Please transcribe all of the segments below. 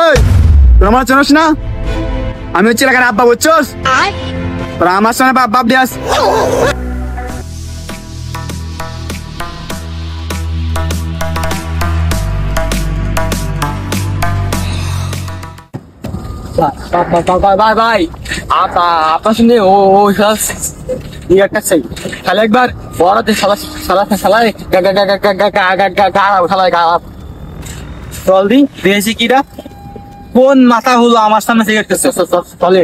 এই তোর আমার চেনস না? আমি হচ্ছে এলাকার আব্বা, বুঝছস? তোরা আমার সঙ্গে বাপ বাপ দিয়াস। ভাই আপনার সঙ্গে ও একটা চাই তাহলে একবার বড়তে জলদি দিয়েছি কিরা কোন মাথা হলো আমার সামনে সিগারেট করছে চলে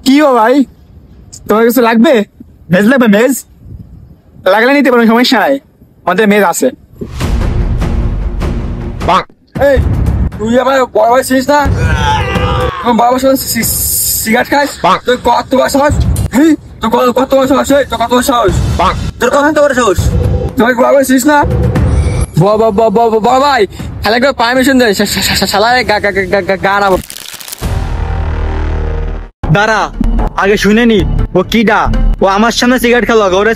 কি ও ভাই, তোমার কিছু লাগবে? মেজ লাগবে? মেজ লাগলে নিতে পারো, সমস্যা নাই, আমাদের মেজ আছে। এই তুই আমার বড় ভাই ছিস না? বড় ভাই সিগারেট খাস? তুই কত বড় সাহস? তোর কত বড় সাহস? তোর কত বড় সাহস? তোর কত বড় সাহস? তুই বড় ভাই ছিস না? বড় ভাই খালি একবার পারমিশন দেয় শালায় গাড়াবো। দাঁড়া আগে শুনে নি ও কিডা, ও আমার সামনে সিগারেট খেলো, ওরে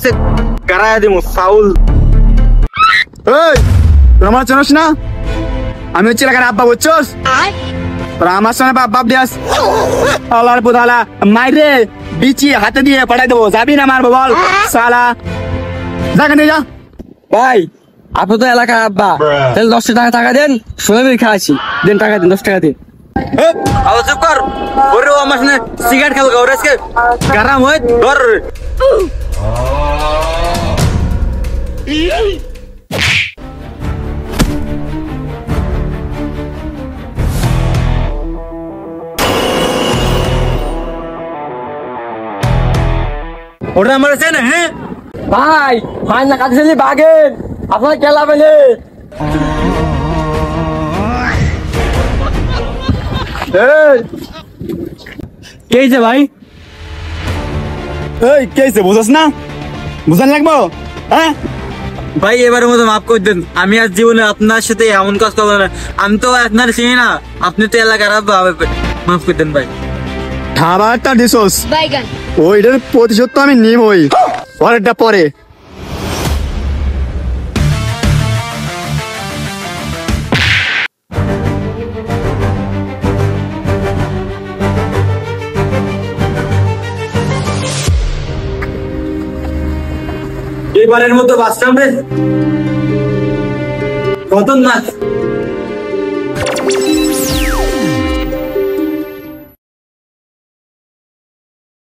গাড়ায় দিব সাউল। এই তোর আমার চেনস না? আমি হচ্ছে এলাকার আব্বা, বুঝছস? তোরা আমার সঙ্গে বাপ বাপ দিয়াস। আল্লাহর পুতালা মাইরে বিচি হাতে দিয়ে পাঠাই দেবো, যাবি না মারবো বল সালা, যা কেন যা। ভাই আপনি তো এলাকার আব্বা, তাহলে 10 টাকা দেন, সোনাবি খাওয়াছি, দেন টাকা দেন, 10 টাকা দিন। চুপ কর, ওরে ও আমার সামনে সিগারেট খেলো, ওরে আজকে গারাম হয়ে ধর। ওটা আমার আছে না? হ্যাঁ ভাই ভাই না কাছে বাগেন আপনার কেলা পেলে কে হয়েছে ভাই? এই কে হয়েছে বুঝছ না? বুঝান লাগবো? হ্যাঁ ভাই এবারের মতো মাফ করে দেন, আমি আজ জীবনে আপনার সাথে এমন কাজ করবো না। আমি তো আপনার চিনি না, আপনি তো এলাকার আব্বা, মাফ করে দেন ভাই। খাবারটা দিছোস, ওইটার প্রতিশোধ তো আমি নিবই, পরেরটা পরে। এবারের মতো বাঁচলাম রে, কত না